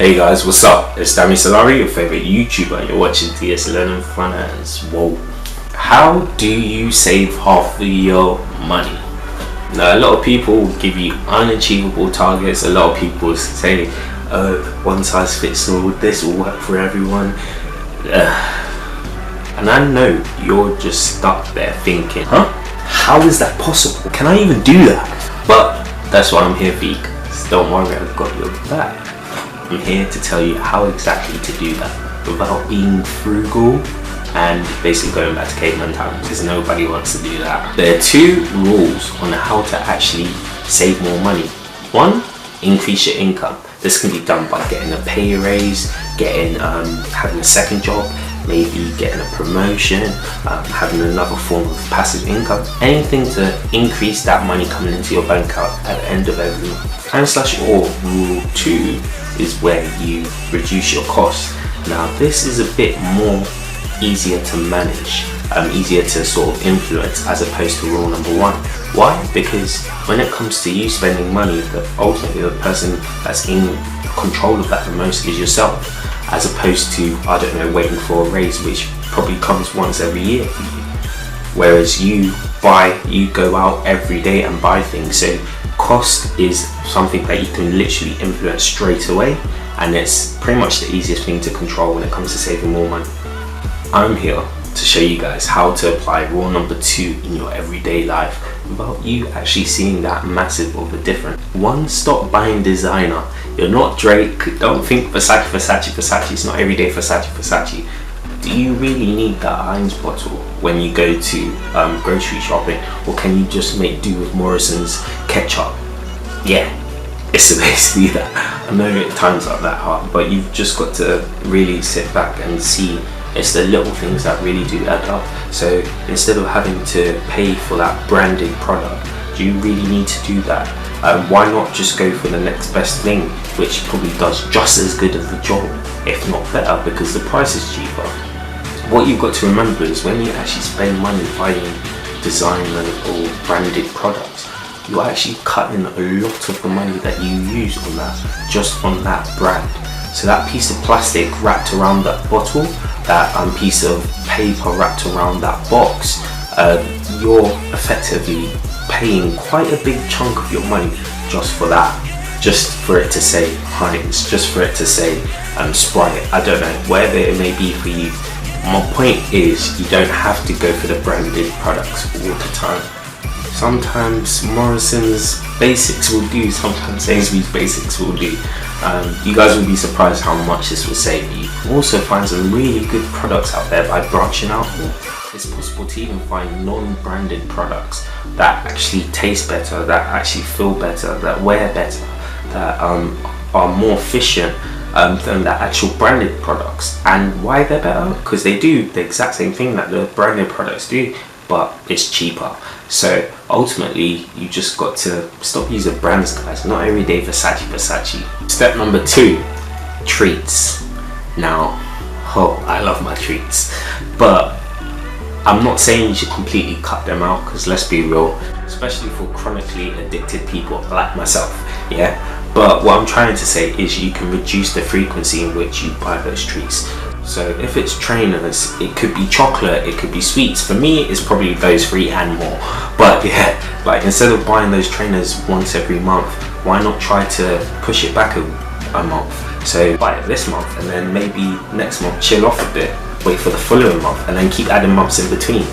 Hey guys, what's up? It's Dami Solari, your favorite YouTuber. You're watching DS Learning Finance. Whoa. How do you save half of your money? Now, a lot of people will give you unachievable targets. A lot of people say, one size fits all, this will work for everyone. And I know you're just stuck there thinking, how is that possible? Can I even do that? But that's why I'm here for you. So don't worry, I've got your back. I'm here to tell you how exactly to do that without being frugal and basically going back to caveman time, because nobody wants to do that. There are two rules on how to actually save more money. One, increase your income. This can be done by getting a pay raise, having a second job, maybe getting a promotion, having another form of passive income, anything to increase that money coming into your bank account at the end of every month. And/or rule 2 is where you reduce your costs. Now this is a bit more easier to manage, easier to sort of influence as opposed to rule number 1. Why? Because when it comes to you spending money, ultimately the person that's in control of that the most is yourself, as opposed to, I don't know, waiting for a raise which probably comes once every year for you. Whereas you go out every day and buy things, so cost is something that you can literally influence straight away, and it's pretty much the easiest thing to control when it comes to saving more money. I'm here to show you guys how to apply rule number 2 in your everyday life without you actually seeing that massive of a difference. 1, stop buying designer. You're not Drake. Don't think Versace. It's not everyday Versace. Do you really need that Heinz bottle when you go to grocery shopping, or can you just make do with Morrison's ketchup? Yeah, it's basically that. I know at times like that hard, but you've just got to really sit back and see it's the little things that really do add up. So instead of having to pay for that branded product, do you really need to do that? Why not just go for the next best thing, which probably does just as good of the job, if not better, because the price is cheaper? What you've got to remember is when you actually spend money buying designer or branded products, you're actually cutting a lot of the money that you use on that, just on that brand. So that piece of plastic wrapped around that bottle, that piece of paper wrapped around that box, you're effectively paying quite a big chunk of your money just for that. Just for it to say Heinz, just for it to say Sprite, I don't know, whatever it may be for you. My point is, you don't have to go for the branded products all the time. Sometimes Morrison's Basics will do, sometimes Sainsbury's Basics will do. You guys will be surprised how much this will save you. Also find some really good products out there by branching out more. It's possible to even find non-branded products that actually taste better, that actually feel better, that wear better, that are more efficient than the actual branded products. And why they're better? Because they do the exact same thing that the branded products do, but it's cheaper. So ultimately, you just got to stop using brands, guys. Not everyday Versace. Step number 2, treats. Now, I love my treats, but I'm not saying you should completely cut them out, because let's be real, especially for chronically addicted people like myself, yeah? But what I'm trying to say is you can reduce the frequency in which you buy those treats. So if it's trainers, it could be chocolate, it could be sweets. For me, it's probably those 3 and more. But yeah, like instead of buying those trainers once every month, why not try to push it back a month? So buy it this month, and then maybe next month chill off a bit, wait for the following month, and then keep adding months in between.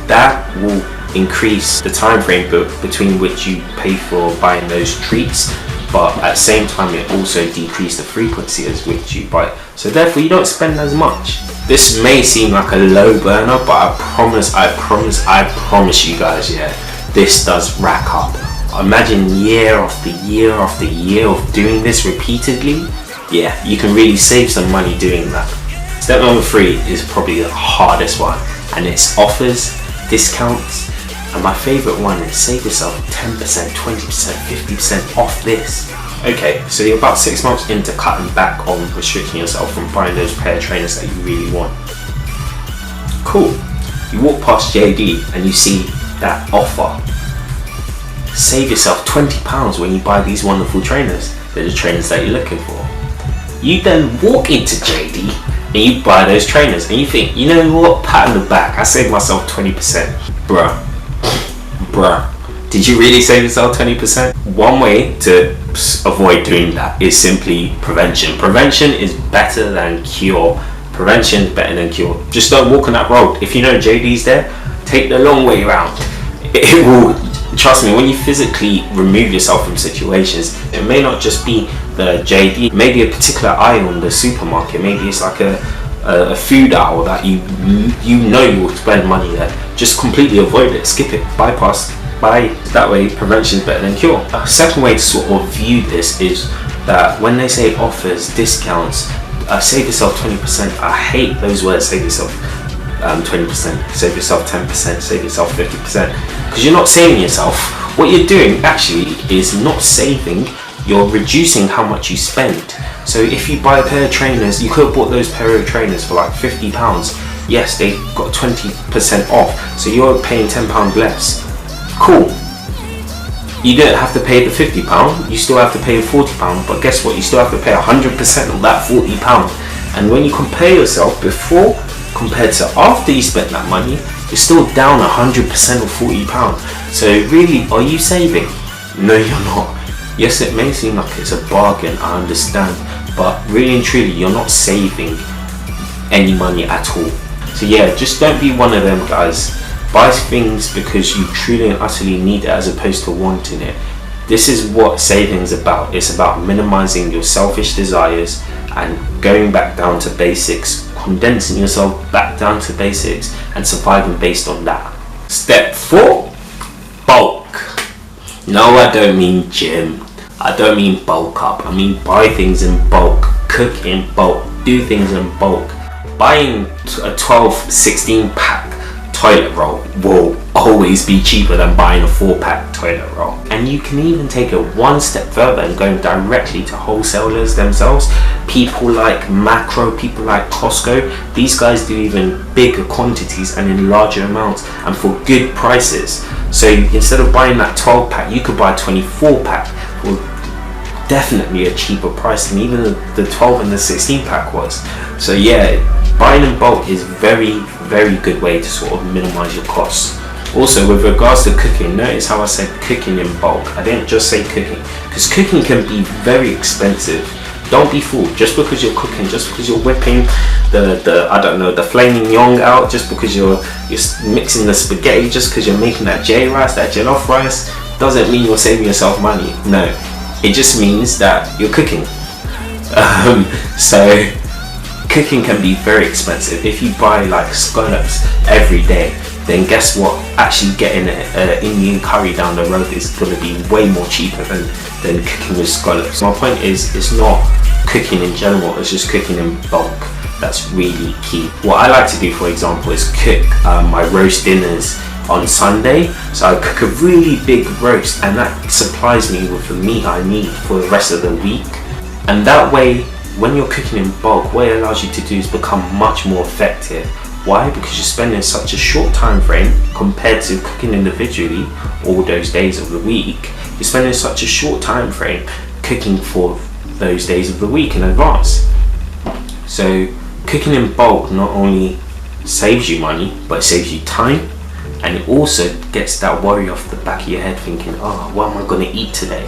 That will increase the time frame between which you pay for buying those treats, but at the same time it also decreases the frequency as which you buy. So therefore you don't spend as much. This may seem like a low burner, but I promise you guys, yeah, this does rack up. Imagine year after year after year of doing this repeatedly. Yeah, you can really save some money doing that. Step number 3 is probably the hardest one, and it's offers, discounts. And my favorite one is save yourself 10%, 20%, 50% off this. Okay, so you're about 6 months into cutting back on restricting yourself from buying those pair of trainers that you really want. Cool. You walk past JD and you see that offer. Save yourself £20 when you buy these wonderful trainers. They're the trainers that you're looking for. You then walk into JD and you buy those trainers and you think, you know what, pat on the back, I saved myself 20%. Bruh, did you really save yourself 20%? One way to avoid doing that is simply prevention. Prevention is better than cure. Prevention is better than cure. Just don't walk on that road. If you know JD's there, take the long way around. It will, trust me, when you physically remove yourself from situations, it may not just be the JD, maybe a particular aisle in the supermarket, maybe it's like a food aisle that you know you will spend money there. Just completely avoid it, skip it, bypass, buy. That way prevention is better than cure. A second way to sort of view this is that when they say offers, discounts, save yourself 20%, I hate those words, save yourself 20%, save yourself 10%, save yourself 50%, because you're not saving yourself. What you're doing actually is not saving, you're reducing how much you spend. So if you buy a pair of trainers, you could have bought those pair of trainers for like £50. Yes, they got 20% off, so you're paying £10 less. Cool. You don't have to pay the £50, you still have to pay the £40, but guess what? You still have to pay 100% of that £40. And when you compare yourself before compared to after you spent that money, you're still down 100% of £40. So really, are you saving? No, you're not. Yes, it may seem like it's a bargain, I understand, but really and truly, you're not saving any money at all. So yeah, just don't be one of them guys. Buy things because you truly and utterly need it as opposed to wanting it. This is what savings is about. It's about minimizing your selfish desires and going back down to basics, condensing yourself back down to basics and surviving based on that. Step 4, bulk. No, I don't mean gym. I don't mean bulk up. I mean buy things in bulk, cook in bulk, do things in bulk. Buying a 12-16 pack toilet roll will always be cheaper than buying a 4-pack toilet roll. And you can even take it one step further and go directly to wholesalers themselves. People like Macro, people like Costco, these guys do even bigger quantities and in larger amounts and for good prices. So instead of buying that 12-pack, you could buy a 24-pack for definitely a cheaper price than even the 12 and the 16-pack was. So yeah, buying in bulk is very good way to sort of minimize your costs. Also, with regards to cooking, notice how I said cooking in bulk. I didn't just say cooking, because cooking can be very expensive. Don't be fooled. Just because you're cooking, just because you're whipping the I don't know, the flaming yong out, just because you're mixing the spaghetti, just because you're making that J rice, that jollof rice, doesn't mean you're saving yourself money. No, it just means that you're cooking. So cooking can be very expensive. If you buy like scallops every day, then guess what? Actually getting an Indian curry down the road is going to be way more cheaper than cooking with scallops. My point is, it's not cooking in general, it's just cooking in bulk. That's really key. What I like to do, for example, is cook my roast dinners on Sunday. So I cook a really big roast and that supplies me with the meat I need for the rest of the week. And that way, when you're cooking in bulk, what it allows you to do is become much more effective. Why? Because you're spending such a short time frame compared to cooking individually all those days of the week. You're spending such a short time frame cooking for those days of the week in advance. So cooking in bulk not only saves you money, but it saves you time, and it also gets that worry off the back of your head thinking, oh, what am I going to eat today?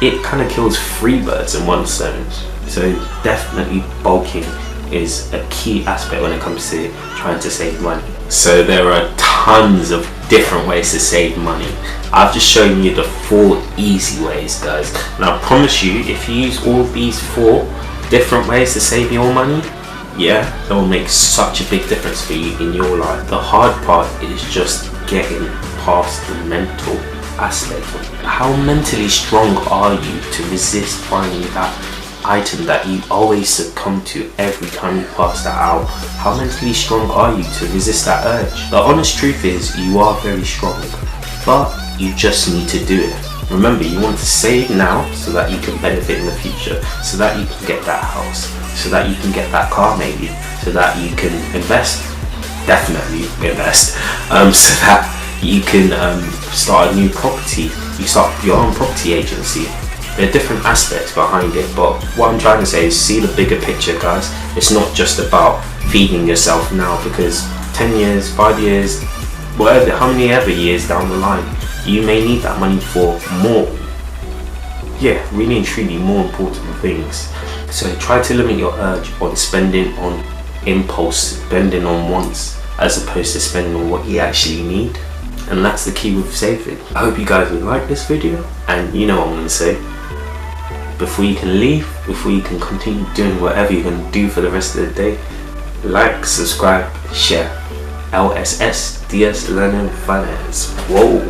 It kind of kills 3 birds in one stone. So definitely bulking is a key aspect when it comes to trying to save money. So there are tons of different ways to save money. I've just shown you the 4 easy ways, guys, and I promise you, if you use all these 4 different ways to save your money, yeah, that will make such a big difference for you in your life. The hard part is just getting past the mental aspect. How mentally strong are you to resist finding that item that you always succumb to every time you pass that out? How mentally strong are you to resist that urge? The honest truth is, you are very strong, but you just need to do it. Remember, you want to save now so that you can benefit in the future, so that you can get that house, so that you can get that car maybe, so that you can invest, definitely invest, so that you can start a new property, you start your own property agency. There are different aspects behind it, but what I'm trying to say is see the bigger picture, guys. It's not just about feeding yourself now, because 10 years, 5 years, whatever, how many ever years down the line, you may need that money for more, really and truly more important things. So try to limit your urge on spending on impulse, spending on wants, as opposed to spending on what you actually need. And that's the key with saving. I hope you guys will like this video, and you know what I'm going to say. Before you can leave, before you can continue doing whatever you're going to do for the rest of the day, like, subscribe, share. LSS DS Learning Finance. Whoa.